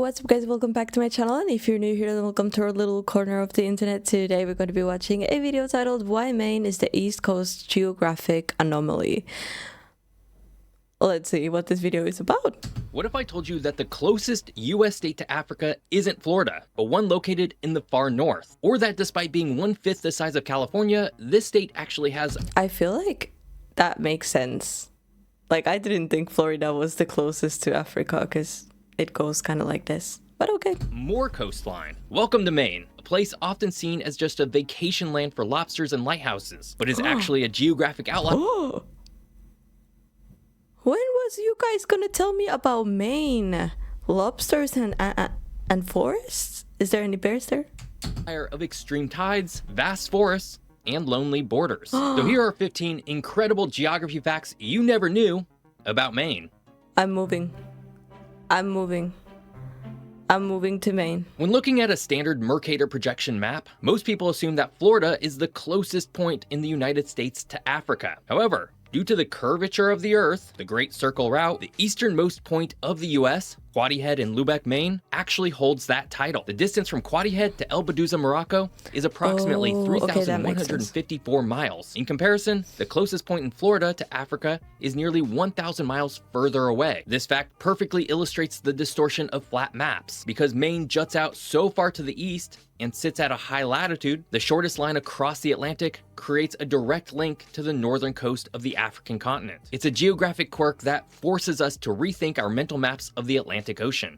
what's up guys, welcome back to my channel, and if you're new here then welcome to our little corner of the internet. Today we're going to be watching a video titled Why Maine is the East Coast Geographic Anomaly. Let's see what this video is about. What if I told you that the closest US state to Africa isn't Florida, but one located in the far north? Or that despite being 1/5 the size of California, this state actually has... I feel like that makes sense. Like, I didn't think Florida was the closest to Africa because it goes kind of like this, but okay. more coastline. Welcome to Maine, a place often seen as just a vacation land for lobsters and lighthouses, but is actually a geographic outlier. When was you guys gonna tell me about Maine? Lobsters and forests? Is there any bears there? Of extreme tides, vast forests, and lonely borders. So here are 15 incredible geography facts you never knew about Maine. I'm moving to Maine. When looking at a standard Mercator projection map, most people assume that Florida is the closest point in the United States to Africa. However, due to the curvature of the Earth, the Great Circle Route, the easternmost point of the US, Quoddy Head in Lubec, Maine, actually holds that title. The distance from Quoddy Head to El Beduza, Morocco is approximately 3,154 miles. In comparison, the closest point in Florida to Africa is nearly 1,000 miles further away. This fact perfectly illustrates the distortion of flat maps. Because Maine juts out so far to the east and sits at a high latitude, the shortest line across the Atlantic creates a direct link to the northern coast of the African continent. It's a geographic quirk that forces us to rethink our mental maps of the Atlantic Ocean.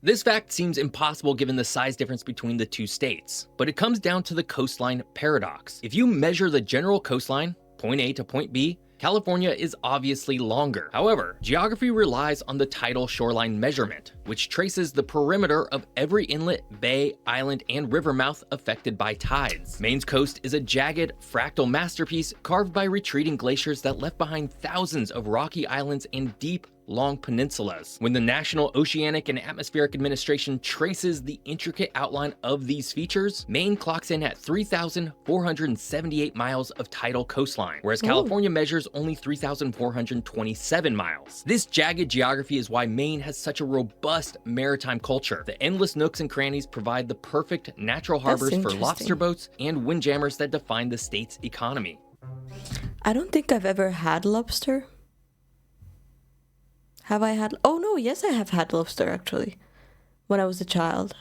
This fact seems impossible given the size difference between the two states, but it comes down to the coastline paradox. If you measure the general coastline, point A to point B, California is obviously longer. However, geography relies on the tidal shoreline measurement, which traces the perimeter of every inlet, bay, island, and river mouth affected by tides. Maine's coast is a jagged, fractal masterpiece carved by retreating glaciers that left behind thousands of rocky islands and deep, long peninsulas. When the National Oceanic and Atmospheric Administration traces the intricate outline of these features, Maine clocks in at 3,478 miles of tidal coastline, whereas California measures only 3,427 miles. This jagged geography is why Maine has such a robust maritime culture. The endless nooks and crannies provide the perfect natural harbors for lobster boats and windjammers that define the state's economy. I don't think I've ever had lobster. Have I had? Oh no, yes I have had lobster actually, when I was a child.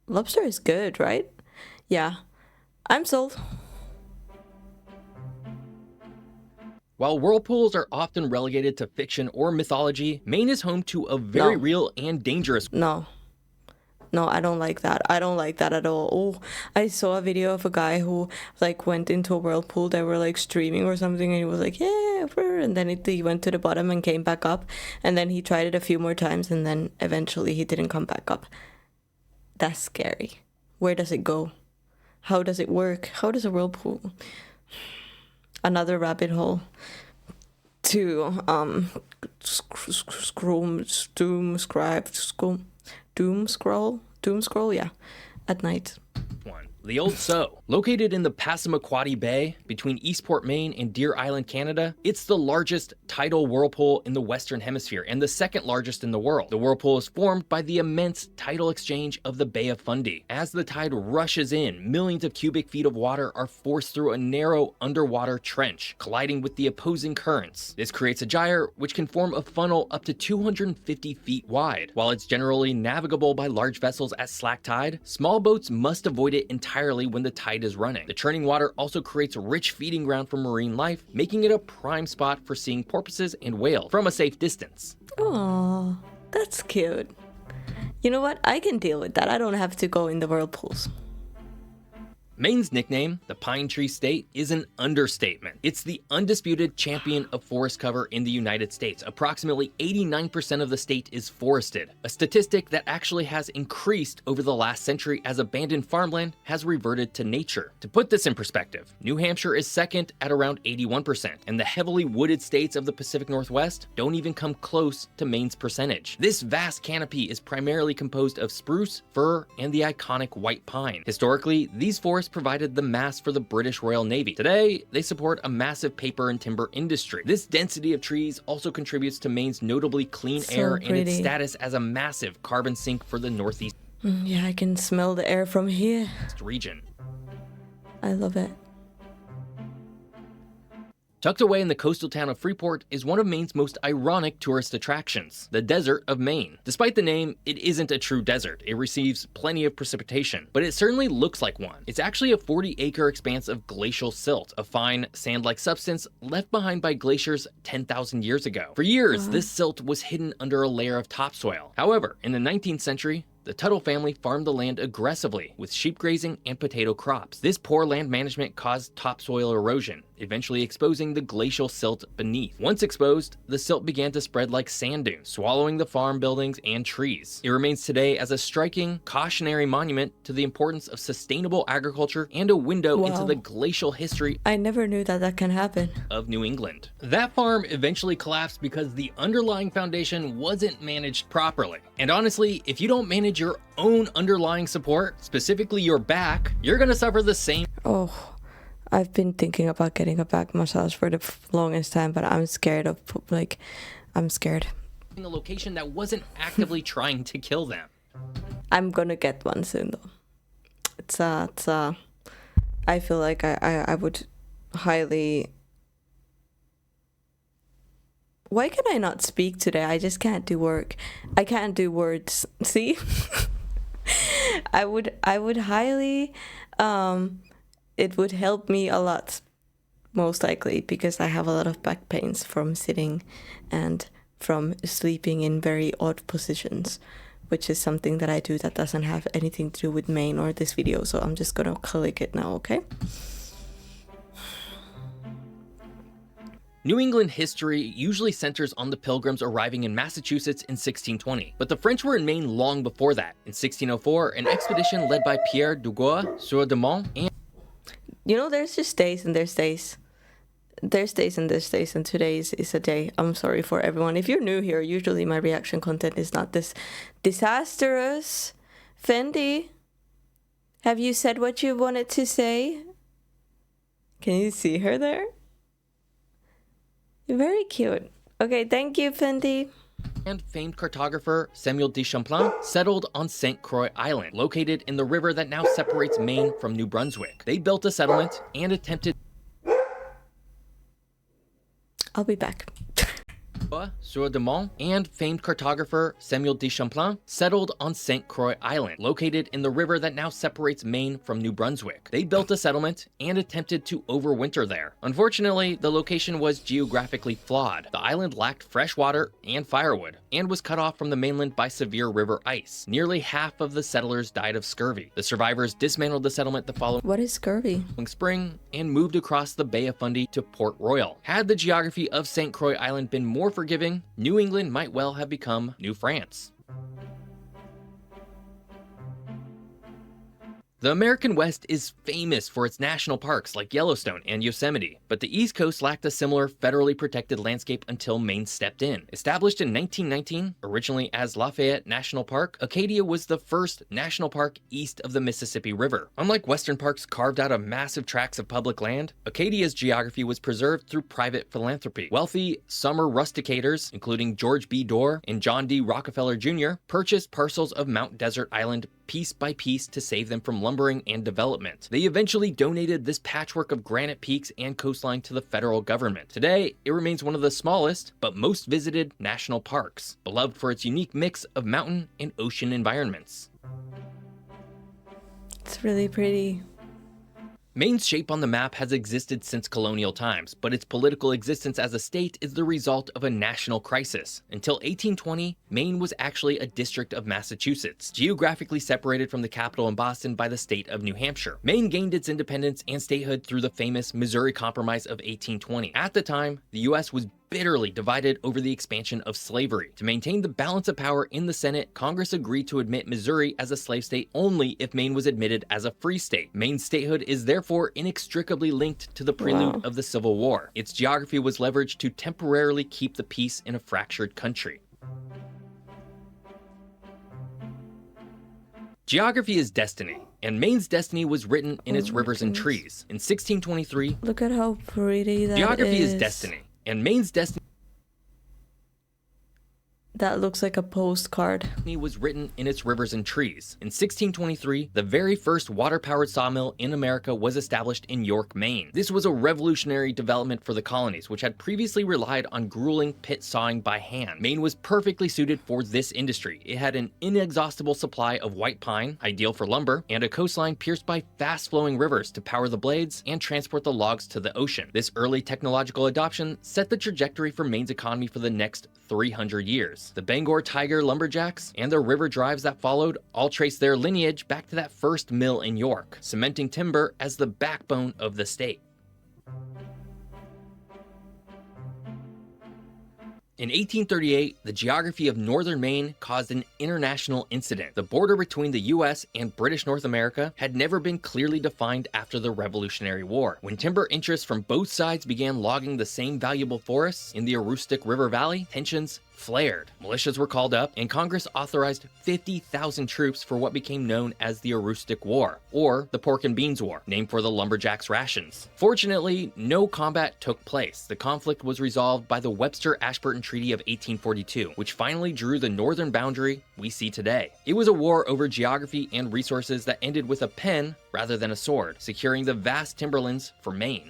Lobster is good, right? Yeah, I'm sold. While whirlpools are often relegated to fiction or mythology, Maine is home to a very real and dangerous... No, I don't like that. I don't like that at all. Oh, I saw a video of a guy who like went into a whirlpool. They were like streaming or something, and he was like, yeah, and then he went to the bottom and came back up, and then he tried it a few more times, and then eventually he didn't come back up. That's scary. Where does it go? How does it work? How does a whirlpool? Another rabbit hole to doom scroll, yeah, at night. The Old Sow. Located in the Passamaquoddy Bay between Eastport, Maine and Deer Island, Canada, it's the largest tidal whirlpool in the Western Hemisphere and the second largest in the world. The whirlpool is formed by the immense tidal exchange of the Bay of Fundy. As the tide rushes in, millions of cubic feet of water are forced through a narrow underwater trench, colliding with the opposing currents. This creates a gyre which can form a funnel up to 250 feet wide. While it's generally navigable by large vessels at slack tide, small boats must avoid it entirely when the tide is running. The churning water also creates rich feeding ground for marine life, making it a prime spot for seeing porpoises and whales from a safe distance. Oh, that's cute. You know what? I can deal with that. I don't have to go in the whirlpools. Maine's nickname, the Pine Tree State, is an understatement. It's the undisputed champion of forest cover in the United States. Approximately 89% of the state is forested, a statistic that actually has increased over the last century as abandoned farmland has reverted to nature. To put this in perspective, New Hampshire is second at around 81%, and the heavily wooded states of the Pacific Northwest don't even come close to Maine's percentage. This vast canopy is primarily composed of spruce, fir, and the iconic white pine. Historically, these forests first provided the mast for the British Royal Navy. Today, they support a massive paper and timber industry. This density of trees also contributes to Maine's notably clean air and its status as a massive carbon sink for the Northeast Yeah, I can smell the air from here. region. I love it. Tucked away in the coastal town of Freeport is one of Maine's most ironic tourist attractions, the Desert of Maine. Despite the name, it isn't a true desert. It receives plenty of precipitation, but it certainly looks like one. It's actually a 40-acre expanse of glacial silt, a fine, sand-like substance left behind by glaciers 10,000 years ago. For years, this silt was hidden under a layer of topsoil. However, in the 19th century, the Tuttle family farmed the land aggressively with sheep grazing and potato crops. This poor land management caused topsoil erosion, eventually exposing the glacial silt beneath. Once exposed, the silt began to spread like sand dunes, swallowing the farm buildings and trees. It remains today as a striking, cautionary monument to the importance of sustainable agriculture and a window into the glacial history I never knew that that can happen. of New England. That farm eventually collapsed because the underlying foundation wasn't managed properly. And honestly, if you don't manage your own underlying support, specifically your back, you're gonna suffer the same. Oh, I've been thinking about getting a back massage for the longest time, but I'm scared of, like, I'm scared. A location that wasn't actively trying to kill them. I'm gonna get one soon, though. I feel like I would highly... Why can I not speak today? I just can't do work. I can't do words. See? I would highly, it would help me a lot, most likely, because I have a lot of back pains from sitting and from sleeping in very odd positions, which is something that I do that doesn't have anything to do with Maine or this video. So I'm just gonna click it now, okay? New England history usually centers on the Pilgrims arriving in Massachusetts in 1620, but the French were in Maine long before that. In 1604, an expedition led by Pierre Dugois-sur-Demont and... You know, there's just days and there's days. There's days and there's days, and today's is a day. I'm sorry for everyone. If you're new here, usually my reaction content is not this disastrous. Fendi, have you said what you wanted to say? Can you see her there? Very cute. Okay, thank you, Fendi. And famed cartographer Samuel de Champlain settled on St. Croix Island, located in the river that now separates Maine from New Brunswick. They built a settlement and attempted... I'll be back. sur Demont and famed cartographer Samuel de Champlain settled on St. Croix Island, located in the river that now separates Maine from New Brunswick. They built a settlement and attempted to overwinter there. Unfortunately, the location was geographically flawed. The island lacked fresh water and firewood, and was cut off from the mainland by severe river ice. Nearly half of the settlers died of scurvy. The survivors dismantled the settlement the following What is scurvy? spring and moved across the Bay of Fundy to Port Royal. Had the geography of St. Croix Island been more forgiving, New England might well have become New France. The American West is famous for its national parks like Yellowstone and Yosemite, but the East Coast lacked a similar federally protected landscape until Maine stepped in. Established in 1919, originally as Lafayette National Park, Acadia was the first national park east of the Mississippi River. Unlike Western parks carved out of massive tracts of public land, Acadia's geography was preserved through private philanthropy. Wealthy summer rusticators, including George B. Dorr and John D. Rockefeller Jr., purchased parcels of Mount Desert Island piece by piece to save them from lumbering and development. They eventually donated this patchwork of granite peaks and coastline to the federal government. Today, it remains one of the smallest but most visited national parks, beloved for its unique mix of mountain and ocean environments. It's really pretty. Maine's shape on the map has existed since colonial times, but its political existence as a state is the result of a national crisis. Until 1820, Maine was actually a district of Massachusetts, geographically separated from the capital in Boston by the state of New Hampshire. Maine gained its independence and statehood through the famous Missouri Compromise of 1820. At the time, the U.S. was bitterly divided over the expansion of slavery. To maintain the balance of power in the Senate, Congress agreed to admit Missouri as a slave state only if Maine was admitted as a free state. Maine's statehood is therefore inextricably linked to the prelude of the Civil War. Its geography was leveraged to temporarily keep the peace in a fractured country. Geography is destiny, and Maine's destiny was written in its Oh my rivers and goodness. trees. In 1623, Look at how pretty that geography is destiny, and Maine's destiny That looks like a postcard. was written in its rivers and trees. In 1623, the very first water-powered sawmill in America was established in York, Maine. This was a revolutionary development for the colonies, which had previously relied on grueling pit sawing by hand. Maine was perfectly suited for this industry. It had an inexhaustible supply of white pine, ideal for lumber, and a coastline pierced by fast-flowing rivers to power the blades and transport the logs to the ocean. This early technological adoption set the trajectory for Maine's economy for the next 300 years. The Bangor Tiger lumberjacks and the river drives that followed all trace their lineage back to that first mill in York, cementing timber as the backbone of the state. In 1838, the geography of northern Maine caused an international incident. The border between the US and British North America had never been clearly defined after the Revolutionary War. When timber interests from both sides began logging the same valuable forests in the Aroostook River Valley, tensions flared. Militias were called up, and Congress authorized 50,000 troops for what became known as the Aroostook War, or the Pork and Beans War, named for the lumberjacks' rations. Fortunately, no combat took place. The conflict was resolved by the Webster-Ashburton Treaty of 1842, which finally drew the northern boundary we see today. It was a war over geography and resources that ended with a pen rather than a sword, securing the vast timberlands for Maine.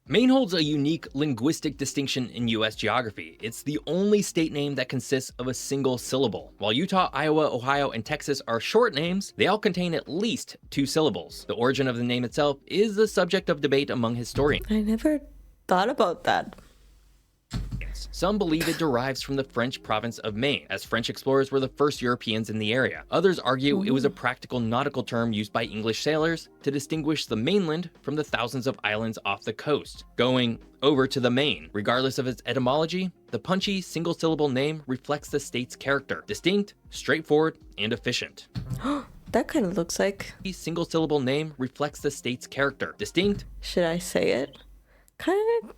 Maine holds a unique linguistic distinction in U.S. geography. It's the only state name that consists of a single syllable. While Utah, Iowa, Ohio, and Texas are short names, they all contain at least 2 syllables. The origin of the name itself is the subject of debate among historians. I never thought about that. Some believe it derives from the French province of Maine, as French explorers were the first Europeans in the area. Others argue it was a practical nautical term used by English sailors to distinguish the mainland from the thousands of islands off the coast, going over to the Maine. Regardless of its etymology, the punchy, single-syllable name reflects the state's character: distinct, straightforward, and efficient. That kind of looks like... The single-syllable name reflects the state's character: distinct. Should I say it? Kind of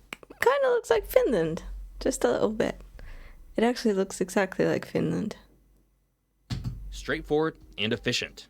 looks like Finland. Just a little bit. It actually looks exactly like Finland. Straightforward and efficient.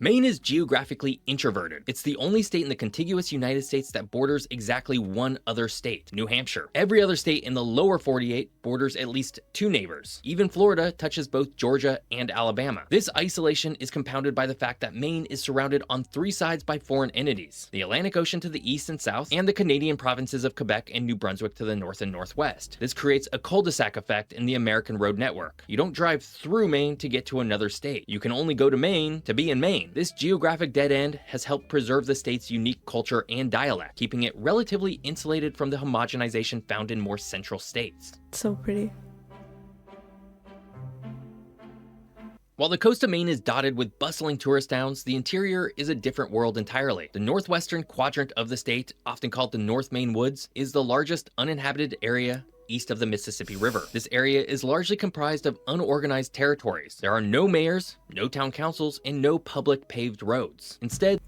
Maine is geographically introverted. It's the only state in the contiguous United States that borders exactly one other state, New Hampshire. Every other state in the lower 48 borders at least 2 neighbors. Even Florida touches both Georgia and Alabama. This isolation is compounded by the fact that Maine is surrounded on 3 sides by foreign entities: the Atlantic Ocean to the east and south, and the Canadian provinces of Quebec and New Brunswick to the north and northwest. This creates a cul-de-sac effect in the American road network. You don't drive through Maine to get to another state. You can only go to Maine to be in Maine. This geographic dead end has helped preserve the state's unique culture and dialect, keeping it relatively insulated from the homogenization found in more central states. So pretty. While the coast of Maine is dotted with bustling tourist towns, the interior is a different world entirely. The northwestern quadrant of the state, often called the North Maine Woods, is the largest uninhabited area east of the Mississippi River. This area is largely comprised of unorganized territories. There are no mayors, no town councils, and no public paved roads. Instead,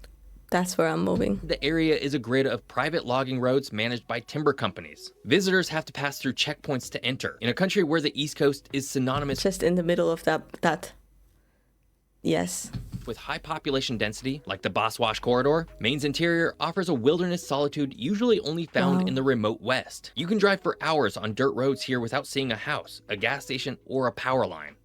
that's where I'm moving. The area is a grid of private logging roads managed by timber companies. Visitors have to pass through checkpoints to enter. In a country where the East Coast is synonymous just in the middle of that. Yes. With high population density, like the Boswash Corridor, Maine's interior offers a wilderness solitude usually only found in the remote west. You can drive for hours on dirt roads here without seeing a house, a gas station, or a power line.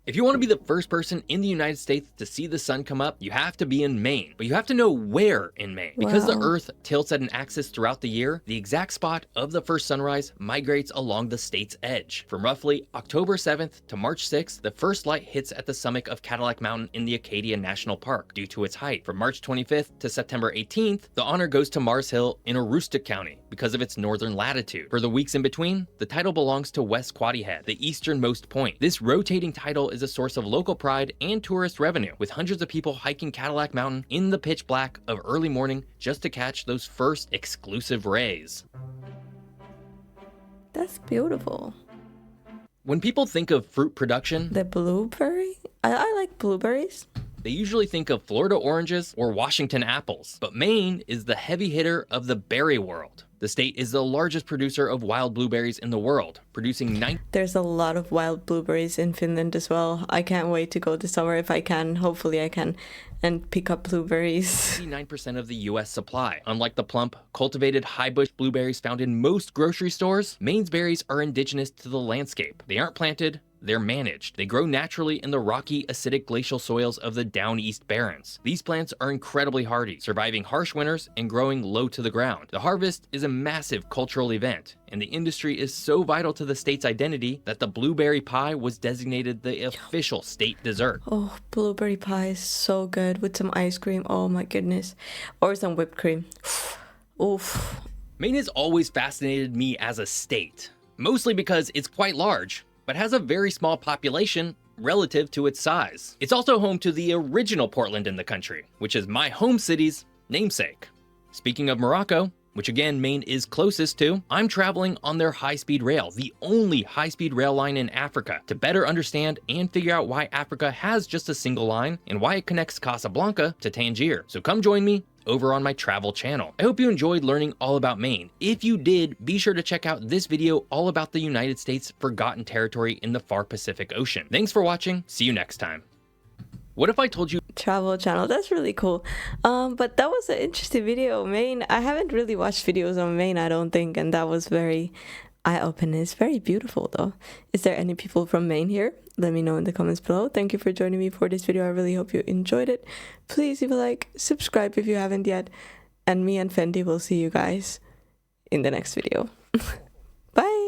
If you want to be the first person in the United States to see the sun come up, you have to be in Maine, but you have to know where in Maine. Because the Earth tilts at an axis throughout the year, the exact spot of the first sunrise migrates along the state's edge. From roughly October 7th to March 6th, the first light hits at the summit of Cadillac Mountain in the Acadia National Park due to its height. From March 25th to September 18th, the honor goes to Mars Hill in Aroostook County because of its northern latitude. For the weeks in between, the title belongs to West Quoddy Head, the easternmost point. This rotating title is a source of local pride and tourist revenue, with hundreds of people hiking Cadillac Mountain in the pitch black of early morning just to catch those first exclusive rays. That's beautiful. When people think of fruit production, The blueberry? I like blueberries. They usually think of Florida oranges or Washington apples, but Maine is the heavy hitter of the berry world. The state is the largest producer of wild blueberries in the world, producing There's a lot of wild blueberries in Finland as well. I can't wait to go this summer if I can. Hopefully I can, and pick up blueberries. 99% of the US supply. Unlike the plump, cultivated high-bush blueberries found in most grocery stores, Maine's berries are indigenous to the landscape. They aren't planted, they're managed. They grow naturally in the rocky, acidic glacial soils of the down east barrens. These plants are incredibly hardy, surviving harsh winters and growing low to the ground. The harvest is a massive cultural event, and the industry is so vital to the state's identity that the blueberry pie was designated the official state dessert. Oh, blueberry pie is so good with some ice cream. Oh my goodness. Or some whipped cream. Oof. Maine has always fascinated me as a state, mostly because it's quite large, but has a very small population relative to its size. It's also home to the original Portland in the country, which is my home city's namesake. Speaking of Morocco, which again Maine is closest to, I'm traveling on their high-speed rail, the only high-speed rail line in Africa, to better understand and figure out why Africa has just a single line and why it connects Casablanca to Tangier. So come join me over on my travel channel. I hope you enjoyed learning all about Maine. If you did, be sure to check out this video all about the United States' forgotten territory in the far Pacific Ocean. Thanks for watching. See you next time. What if I told you Travel channel, that's really cool. But that was an interesting video. Maine, I haven't really watched videos on Maine, I don't think, and that was very eye-opening. It's very beautiful though. Is there any people from Maine here? Let me know in the comments below. Thank you for joining me for this video. I really hope you enjoyed it. Please leave a like, subscribe if you haven't yet, and me and Fendi will see you guys in the next video. Bye!